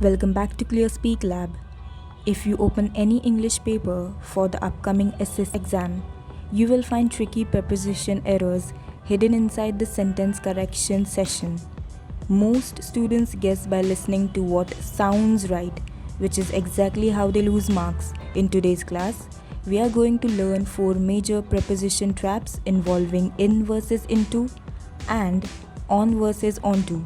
Welcome back to Clearspeak Lab. If you open any English paper for the upcoming SSC exam, you will find tricky preposition errors hidden inside the sentence correction session. Most students guess by listening to what sounds right, which is exactly how they lose marks. In today's class, we are going to learn 4 major preposition traps involving in versus into and on versus onto.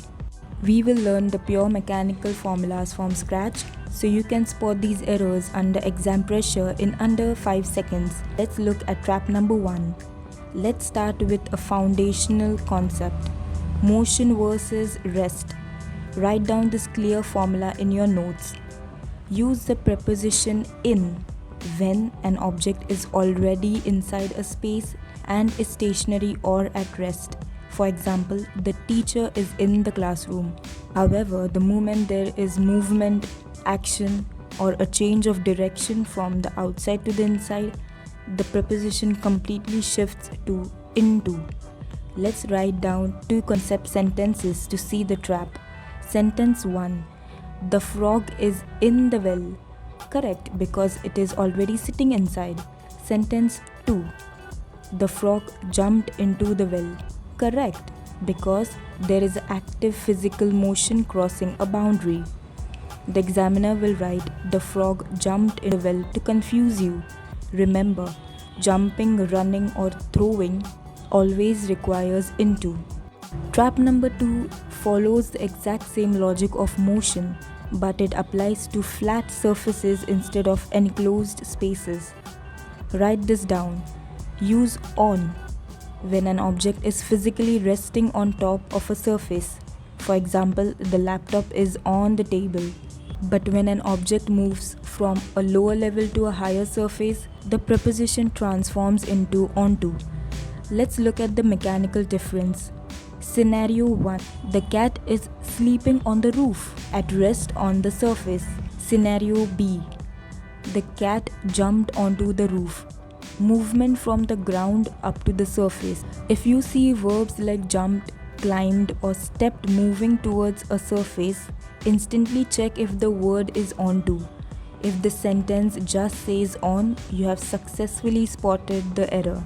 We will learn the pure mechanical formulas from scratch so you can spot these errors under exam pressure in under 5 seconds. Let's look at trap number 1. Let's start with a foundational concept: motion versus rest. Write down this clear formula in your notes. Use the preposition in when an object is already inside a space and is stationary or at rest. For example, the teacher is in the classroom. However, the moment there is movement, action, or a change of direction from the outside to the inside, the preposition completely shifts to into. Let's write down 2 concept sentences to see the trap. Sentence 1. The frog is in the well. Correct, because it is already sitting inside. Sentence 2. The frog jumped into the well. Correct, because there is active physical motion crossing a boundary. The examiner will write the frog jumped in the well to confuse you. Remember, jumping, running or throwing always requires into. Trap number 2 follows the exact same logic of motion, but it applies to flat surfaces instead of enclosed spaces. Write this down. Use on when an object is physically resting on top of a surface. For example, the laptop is on the table. But when an object moves from a lower level to a higher surface, the preposition transforms into onto. Let's look at the mechanical difference. Scenario 1. The cat is sleeping on the roof, at rest on the surface. Scenario B. The cat jumped onto the roof. Movement from the ground up to the surface. If you see verbs like jumped, climbed or stepped moving towards a surface, instantly check if the word is onto. If the sentence just says on, you have successfully spotted the error.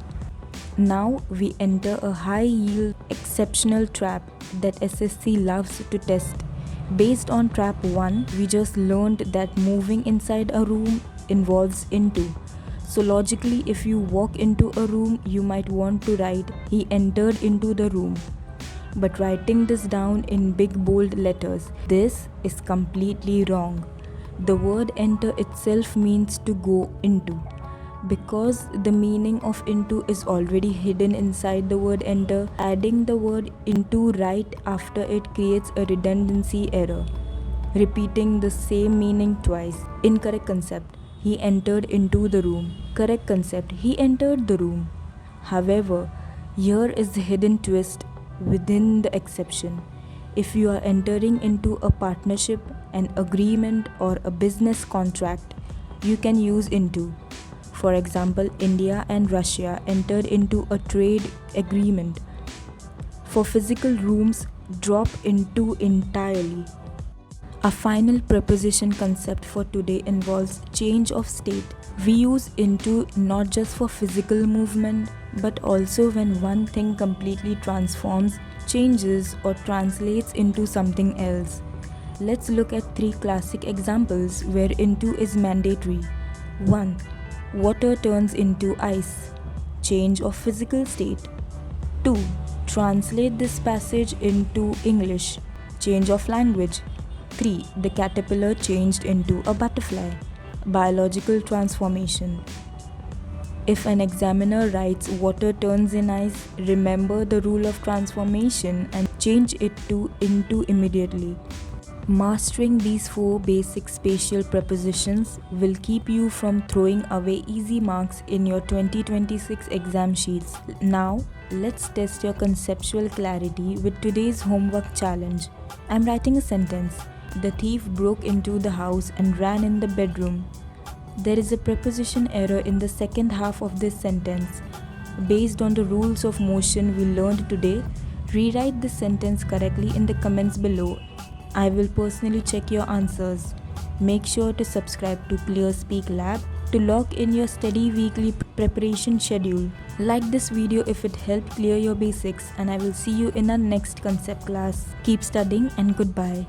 Now we enter a high-yield exceptional trap that SSC loves to test. Based on trap 1, we just learned that moving inside a room involves into. So logically, if you walk into a room, you might want to write, he entered into the room. But writing this down in big bold letters, this is completely wrong. The word enter itself means to go into. Because the meaning of into is already hidden inside the word enter, adding the word into right after it creates a redundancy error. Repeating the same meaning twice. Incorrect concept. He entered into the room. Correct concept. He entered the room. However, here is the hidden twist within the exception. If you are entering into a partnership, an agreement or a business contract, you can use into. For example, India and Russia entered into a trade agreement. For physical rooms, drop into entirely. A final preposition concept for today involves change of state. We use into not just for physical movement, but also when one thing completely transforms, changes or translates into something else. Let's look at 3 classic examples where into is mandatory. 1. Water turns into ice. Change of physical state. 2. Translate this passage into English. Change of language. 3. The caterpillar changed into a butterfly. Biological transformation. If an examiner writes water turns in ice, remember the rule of transformation and change it to into immediately. Mastering these 4 basic spatial prepositions will keep you from throwing away easy marks in your 2026 exam sheets. Now, let's test your conceptual clarity with today's homework challenge. I'm writing a sentence. The thief broke into the house and ran in the bedroom. There is a preposition error in the second half of this sentence. Based on the rules of motion we learned today, rewrite this sentence correctly in the comments below. I will personally check your answers. Make sure to subscribe to Clearspeak Lab to lock in your steady weekly preparation schedule. Like this video if it helped clear your basics, and I will see you in our next concept class. Keep studying and goodbye.